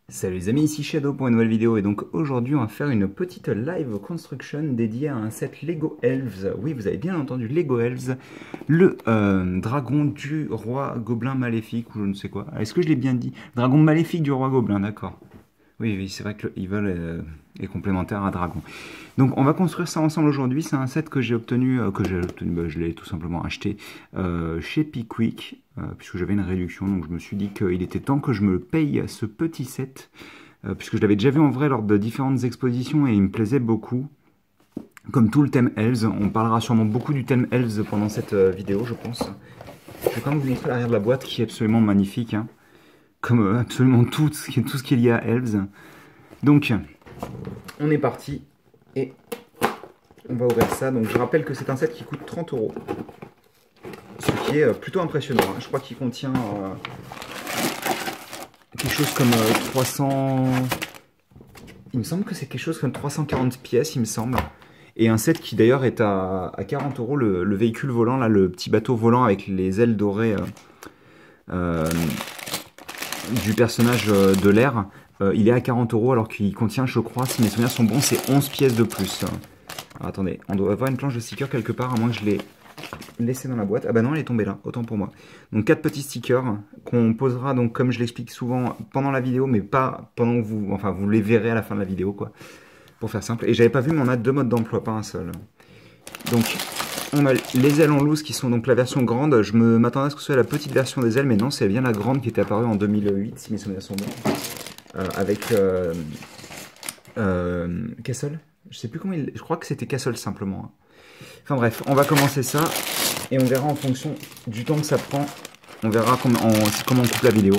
Salut les amis, ici Shadow pour une nouvelle vidéo et donc aujourd'hui on va faire une petite live construction dédiée à un set Lego Elves. Oui, vous avez bien entendu, Lego Elves, le dragon du roi gobelin maléfique ou je ne sais quoi. Est-ce que je l'ai bien dit? Dragon maléfique du roi gobelin, d'accord. Oui, oui, c'est vrai que le evil est complémentaire à dragon. Donc on va construire ça ensemble aujourd'hui. C'est un set que j'ai obtenu, bah, je l'ai tout simplement acheté chez Pickwick, puisque j'avais une réduction. Donc je me suis dit qu'il était temps que je me paye ce petit set, puisque je l'avais déjà vu en vrai lors de différentes expositions et il me plaisait beaucoup. Comme tout le thème Elves, on parlera sûrement beaucoup du thème Elves pendant cette vidéo, je pense. Je vais quand même vous montrer l'arrière de la boîte qui est absolument magnifique, hein, comme absolument tout ce qu'il y a à Elves. Donc, on est parti et on va ouvrir ça. Donc, je rappelle que c'est un set qui coûte 30 €. Ce qui est plutôt impressionnant. Hein. Je crois qu'il contient quelque chose comme 300... Il me semble que c'est quelque chose comme 340 pièces, il me semble. Et un set qui d'ailleurs est à 40 €, le véhicule volant, là, le petit bateau volant avec les ailes dorées du personnage de l'air. Il est à 40 € alors qu'il contient, je crois, si mes souvenirs sont bons, c'est 11 pièces de plus. Alors, attendez, on doit avoir une planche de stickers quelque part, à moins que je l'ai laissée dans la boîte. Ah bah non, elle est tombée là, autant pour moi. Donc 4 petits stickers qu'on posera, donc comme je l'explique souvent, pendant la vidéo, mais pas pendant que vous... Enfin, vous les verrez à la fin de la vidéo, quoi. Pour faire simple. Et j'avais pas vu, mais on a 2 modes d'emploi, pas un seul. Donc, on a les ailes en loose qui sont donc la version grande. Je m'attendais à ce que ce soit la petite version des ailes, mais non, c'est bien la grande qui était apparue en 2008, si mes souvenirs sont bons. Avec Castle. Je sais plus comment il... Je crois que c'était Castle simplement. Enfin bref, on va commencer ça et on verra en fonction du temps que ça prend. On verra comment on coupe la vidéo.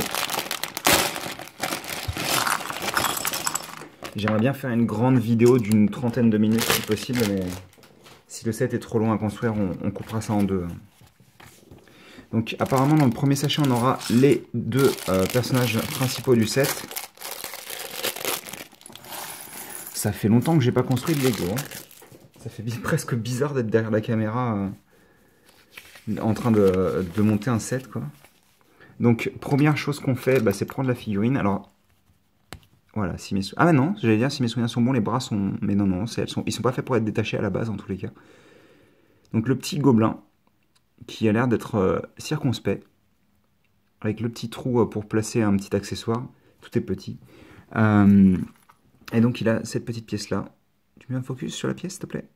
J'aimerais bien faire une grande vidéo d'une trentaine de minutes si possible, mais si le set est trop long à construire, on coupera ça en deux. Donc apparemment dans le premier sachet, on aura les deux personnages principaux du set. Ça fait longtemps que j'ai pas construit de Lego. Hein. Ça fait presque bizarre d'être derrière la caméra en train de monter un set, quoi. Donc, première chose qu'on fait, bah, c'est prendre la figurine. Alors, voilà, si mes ah bah non, j'allais dire, si mes souvenirs sont bons, les bras sont... Mais non, non, ils sont pas faits pour être détachés à la base, en tous les cas. Donc, le petit gobelin, qui a l'air d'être circonspect, avec le petit trou pour placer un petit accessoire. Tout est petit. Et donc, il a cette petite pièce-là. Tu mets un focus sur la pièce, s'il te plaît?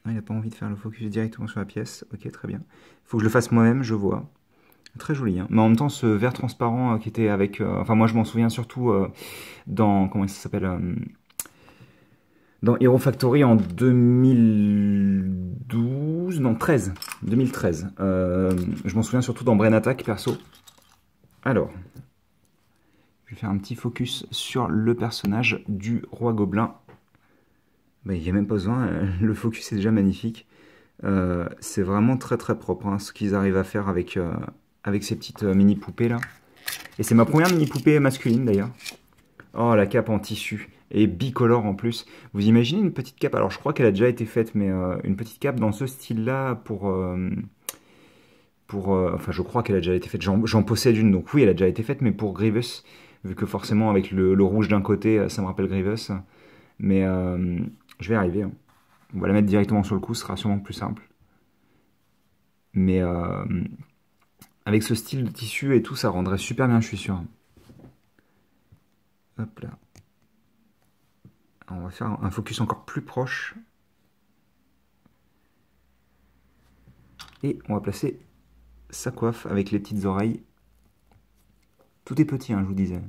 Il n'a pas envie de faire le focus directement sur la pièce. Ok, très bien. Il faut que je le fasse moi-même, je vois. Très joli. Hein. Mais en même temps, ce verre transparent qui était avec... enfin, moi, je m'en souviens surtout dans... Comment ça s'appelle dans Hero Factory en 2012... Non, 13. 2013. Je m'en souviens surtout dans Brain Attack, perso. Alors... Je vais faire un petit focus sur le personnage du roi gobelin. Bah, il n'y a même pas besoin, le focus est déjà magnifique. C'est vraiment très très propre hein, ce qu'ils arrivent à faire avec ces petites mini poupées là. Et c'est ma première mini poupée masculine d'ailleurs. Oh, la cape en tissu et bicolore en plus. Vous imaginez une petite cape, alors je crois qu'elle a déjà été faite, mais une petite cape dans ce style là enfin je crois qu'elle a déjà été faite, j'en possède une, donc oui elle a déjà été faite, mais pour Grievous, vu que forcément avec le rouge d'un côté ça me rappelle Grievous. Mais je vais y arriver. Hein. On va la mettre directement sur le cou, ce sera sûrement plus simple. Mais avec ce style de tissu et tout, ça rendrait super bien, je suis sûr. Hop là. Alors, on va faire un focus encore plus proche. Et on va placer sa coiffe avec les petites oreilles. Tout est petit, hein, je vous disais.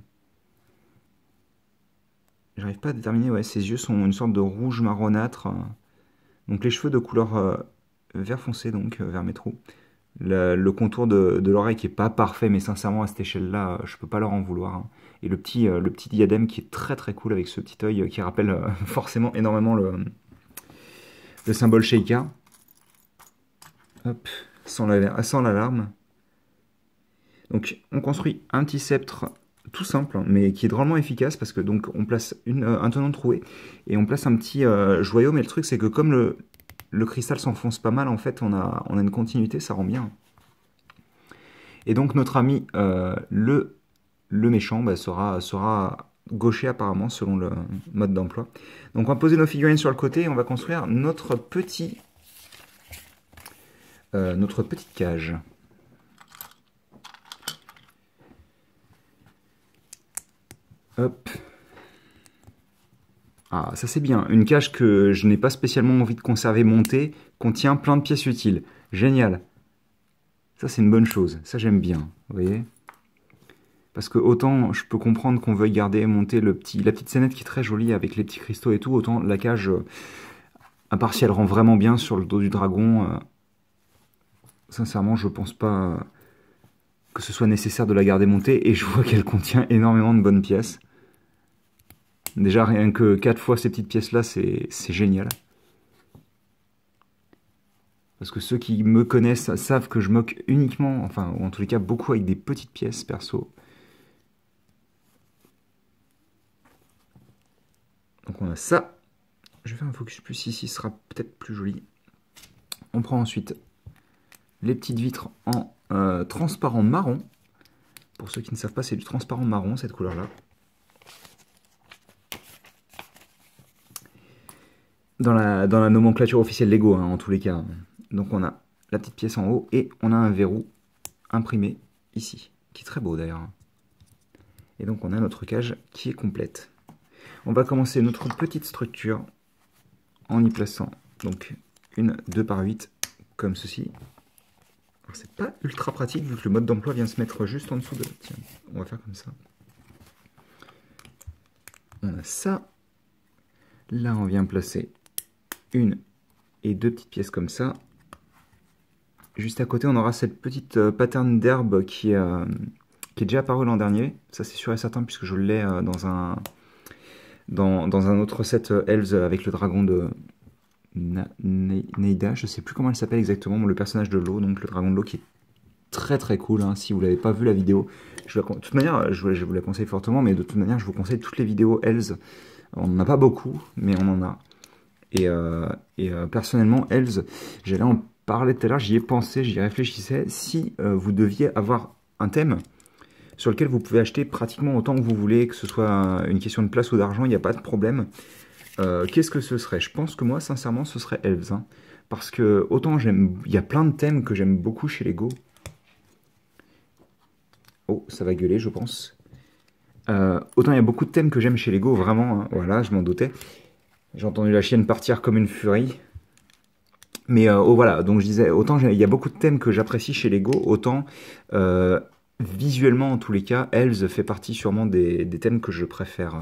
J'arrive pas à déterminer, ouais, ses yeux sont une sorte de rouge marronâtre. Donc les cheveux de couleur vert foncé, donc vert métro. Le contour de l'oreille qui est pas parfait, mais sincèrement à cette échelle-là, je peux pas leur en vouloir. Hein. Et le petit diadème qui est très très cool avec ce petit œil qui rappelle forcément énormément le symbole Sheikah. Hop, sans l'alarme. Donc on construit un petit sceptre tout simple, hein, mais qui est drôlement efficace parce que donc on place un tenon troué et on place un petit joyau. Mais le truc c'est que comme le cristal s'enfonce pas mal, en fait on a une continuité, ça rend bien. Et donc notre ami le méchant bah, sera gaucher apparemment selon le mode d'emploi. Donc on va poser nos figurines sur le côté et on va construire notre petite cage. Hop. Ah, ça c'est bien. Une cage que je n'ai pas spécialement envie de conserver montée, contient plein de pièces utiles. Génial. Ça c'est une bonne chose. Ça j'aime bien. Vous voyez? Parce que autant je peux comprendre qu'on veuille garder monter la petite scénette qui est très jolie avec les petits cristaux et tout, autant la cage, à part si elle rend vraiment bien sur le dos du dragon, sincèrement je pense pas que ce soit nécessaire de la garder montée, et je vois qu'elle contient énormément de bonnes pièces. Déjà rien que 4 fois ces petites pièces là, c'est génial. Parce que ceux qui me connaissent savent que je moque uniquement, enfin ou en tous les cas beaucoup avec des petites pièces perso. Donc on a ça. Je vais faire un focus plus ici, ce sera peut-être plus joli. On prend ensuite les petites vitres en transparent marron. Pour ceux qui ne savent pas, c'est du transparent marron, cette couleur-là. Dans la nomenclature officielle Lego, hein, en tous les cas. Donc on a la petite pièce en haut et on a un verrou imprimé ici, qui est très beau d'ailleurs. Et donc on a notre cage qui est complète. On va commencer notre petite structure en y plaçant donc une 2 par 8 comme ceci. C'est pas ultra pratique vu que le mode d'emploi vient se mettre juste en dessous de... Tiens, on va faire comme ça. On a ça. Là, on vient placer une et deux petites pièces comme ça. Juste à côté, on aura cette petite pattern d'herbe qui est déjà apparue l'an dernier. Ça, c'est sûr et certain puisque je l'ai dans un autre set Elves avec le dragon de Neida. Je sais plus comment elle s'appelle exactement, le personnage de l'eau, donc le dragon de l'eau qui est très très cool, hein. Si vous l'avez pas vu la vidéo, de toute manière je vous la conseille fortement, mais de toute manière je vous conseille toutes les vidéos Elves. On n'en a pas beaucoup, mais on en a. Et personnellement, Elves, j'allais en parler tout à l'heure, j'y ai pensé, j'y réfléchissais. Si vous deviez avoir un thème sur lequel vous pouvez acheter pratiquement autant que vous voulez, que ce soit une question de place ou d'argent, il n'y a pas de problème. Qu'est-ce que ce serait? Je pense que moi, sincèrement, ce serait Elves. Hein. Parce que autant il y a plein de thèmes que j'aime beaucoup chez Lego. Oh, ça va gueuler, je pense. Autant il y a beaucoup de thèmes que j'aime chez Lego, vraiment, hein, voilà, je m'en doutais. J'ai entendu la chienne partir comme une furie. Mais oh, voilà, donc je disais, autant il y a beaucoup de thèmes que j'apprécie chez Lego, autant visuellement, en tous les cas, Elves fait partie sûrement des thèmes que je préfère.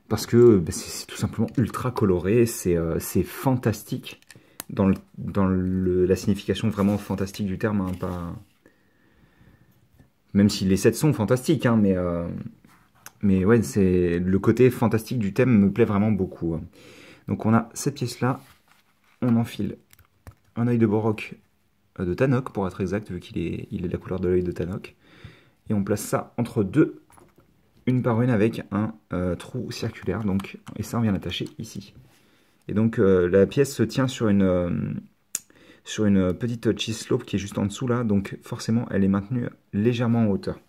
Parce que bah, c'est tout simplement ultra coloré, c'est fantastique, dans la signification vraiment fantastique du terme, hein, pas... Même si les sets sont fantastiques, hein, mais ouais, le côté fantastique du thème me plaît vraiment beaucoup. Hein. Donc on a cette pièce-là, on enfile un œil de Borok de Tanok, pour être exact, vu qu'il est de la couleur de l'œil de Tanok. Et on place ça entre deux, une par une, avec un trou circulaire. Donc, et ça, on vient l'attacher ici. Et donc la pièce se tient sur une petite cheese slope qui est juste en dessous là, donc forcément elle est maintenue légèrement en hauteur.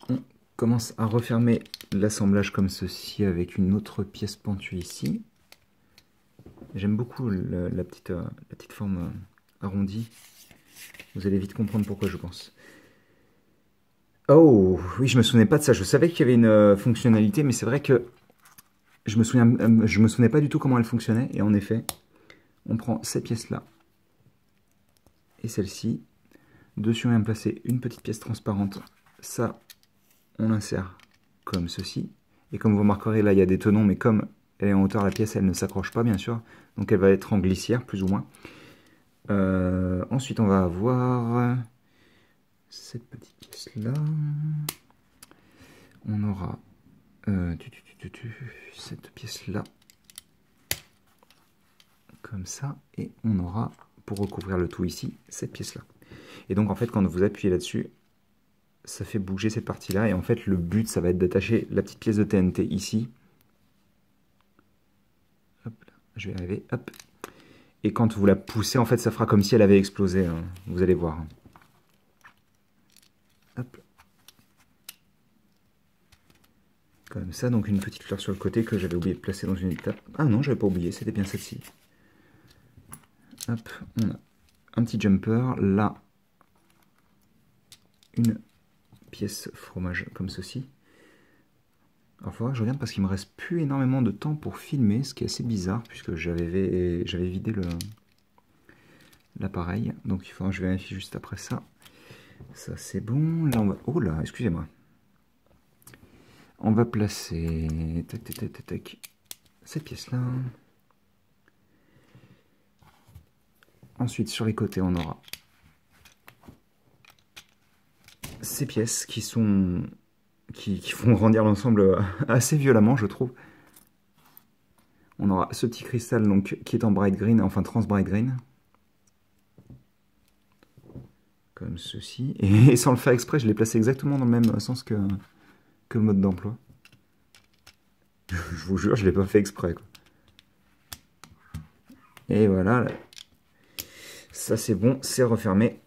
On commence à refermer l'assemblage comme ceci avec une autre pièce pentue ici. J'aime beaucoup la petite forme arrondie. Vous allez vite comprendre pourquoi, je pense. Oh, oui, je me souvenais pas de ça. Je savais qu'il y avait une fonctionnalité, mais c'est vrai que je me souvenais pas du tout comment elle fonctionnait. Et en effet, on prend ces pièces-là et celle-ci. Dessus, on vient placer une petite pièce transparente. Ça, on l'insère comme ceci. Et comme vous remarquerez, là, il y a des tenons, mais comme elle est en hauteur, la pièce, elle ne s'accroche pas, bien sûr. Donc, elle va être en glissière, plus ou moins. Ensuite, on va avoir cette petite pièce-là. On aura cette pièce-là. Comme ça. Et on aura, pour recouvrir le tout ici, cette pièce-là. Et donc, en fait, quand vous appuyez là-dessus, ça fait bouger cette partie-là. Et en fait, le but, ça va être d'attacher la petite pièce de TNT ici. Hop, là, je vais y arriver. Hop. Et quand vous la poussez, en fait, ça fera comme si elle avait explosé. Hein. Vous allez voir. Hop. Comme ça, donc une petite fleur sur le côté que j'avais oublié de placer dans une étape. Ah non, j'avais pas oublié, c'était bien celle-ci. Hop, on a un petit jumper, là, une pièce fromage comme ceci. Alors, il faudra que je regarde parce qu'il me reste plus énormément de temps pour filmer, ce qui est assez bizarre puisque j'avais vidé l'appareil. Donc, il faudra que je vérifie juste après ça. Ça, c'est bon. Là, on va... Oh là, excusez-moi. On va placer... Tac, tac, tac, tac, tac. Cette pièce-là. Ensuite, sur les côtés, on aura ces pièces qui sont... qui font grandir l'ensemble assez violemment, je trouve. On aura ce petit cristal donc, qui est en bright green, enfin trans bright green. Comme ceci. Et sans le faire exprès, je l'ai placé exactement dans le même sens que le mode d'emploi. Je vous jure, je ne l'ai pas fait exprès, quoi. Et voilà. Ça c'est bon, c'est refermé.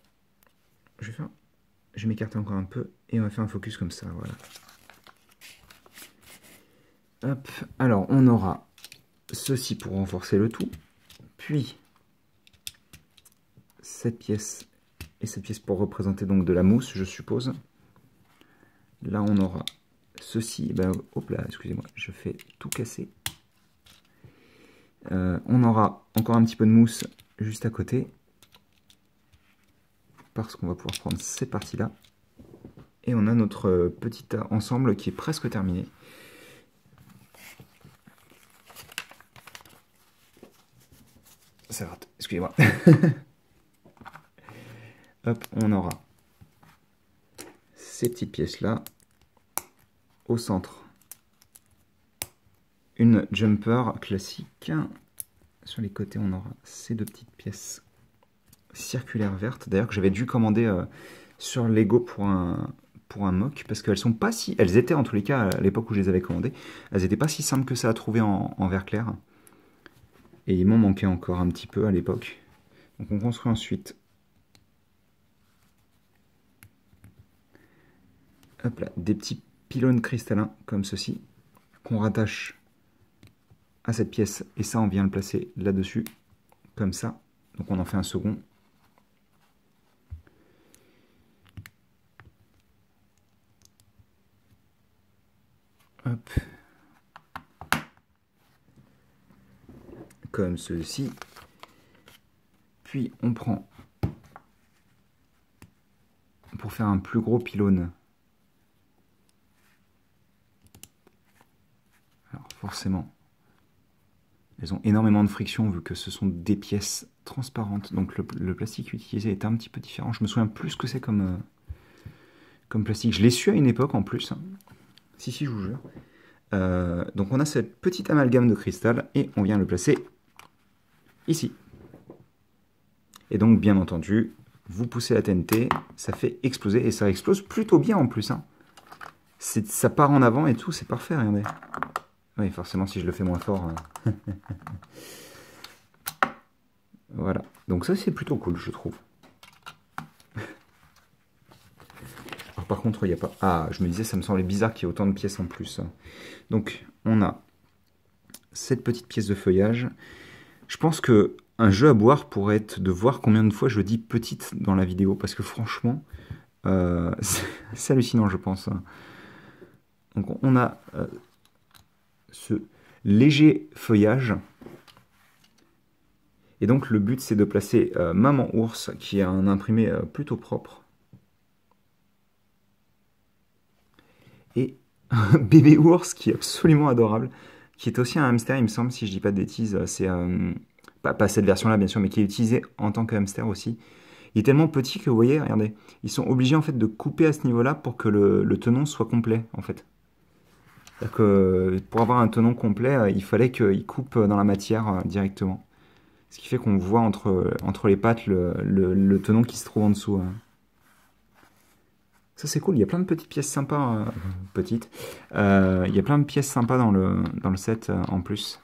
Je vais m'écarter encore un peu et on va faire un focus comme ça, voilà. Hop, alors on aura ceci pour renforcer le tout, puis cette pièce et cette pièce pour représenter donc de la mousse, je suppose. Là on aura ceci, ben, hop là, excusez-moi, je fais tout casser. On aura encore un petit peu de mousse juste à côté, parce qu'on va pouvoir prendre ces parties-là. Et on a notre petit ensemble qui est presque terminé. Ça rate, excusez-moi. Hop, on aura ces petites pièces-là. Au centre, une jumper classique. Sur les côtés, on aura ces deux petites pièces circulaires vertes. D'ailleurs, que j'avais dû commander sur Lego pour un mock, parce qu'elles sont pas si... Elles étaient en tous les cas, à l'époque où je les avais commandées, elles n'étaient pas si simples que ça à trouver en vert clair. Et il m'en manquait encore un petit peu à l'époque. Donc on construit ensuite... Hop là, des petits pylônes cristallins comme ceci, qu'on rattache à cette pièce, et ça on vient le placer là-dessus, comme ça. Donc on en fait un second. Hop. Comme ceci. Puis on prend, pour faire un plus gros pylône, alors forcément, elles ont énormément de friction vu que ce sont des pièces transparentes, donc le plastique utilisé est un petit peu différent. Je me souviens plus ce que c'est comme plastique. Je l'ai su à une époque en plus. Si, je vous jure. Donc on a cette petite amalgame de cristal et on vient le placer ici. Et donc bien entendu, vous poussez la TNT, ça fait exploser et ça explose plutôt bien en plus. Hein. Ça part en avant et tout, c'est parfait, regardez. Oui, forcément si je le fais moins fort. Voilà, donc ça c'est plutôt cool je trouve. Alors, par contre il n'y a pas... Ah, je me disais ça me semblait bizarre qu'il y ait autant de pièces en plus. Donc on a cette petite pièce de feuillage. Je pense que un jeu à boire pourrait être de voir combien de fois je dis petite dans la vidéo, parce que franchement, c'est hallucinant, je pense. Donc on a ce léger feuillage. Et donc le but c'est de placer Maman Ours, qui a un imprimé plutôt propre. Et Bébé Ours, qui est absolument adorable, qui est aussi un hamster, il me semble, si je dis pas de bêtises. C'est... pas cette version-là, bien sûr, mais qui est utilisée en tant que hamster aussi. Il est tellement petit que, vous voyez, regardez, ils sont obligés, en fait, de couper à ce niveau-là pour que le tenon soit complet, en fait. C'est-à-dire que pour avoir un tenon complet, il fallait qu'il coupe dans la matière directement. Ce qui fait qu'on voit entre les pattes le tenon qui se trouve en dessous. Ça, c'est cool, il y a plein de petites pièces sympas. Petites. Il y a plein de pièces sympas dans le set en plus.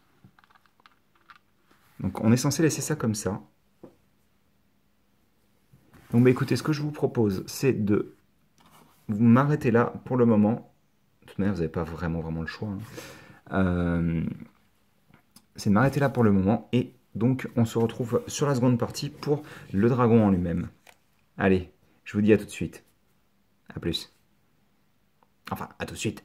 Donc on est censé laisser ça comme ça. Donc bah écoutez, ce que je vous propose, c'est de vous m'arrêtez là pour le moment. De toute manière, vous n'avez pas vraiment le choix, hein. Euh, c'est de m'arrêter là pour le moment. Et donc, on se retrouve sur la seconde partie pour le dragon en lui-même. Allez, je vous dis à tout de suite. À plus. Enfin, à tout de suite.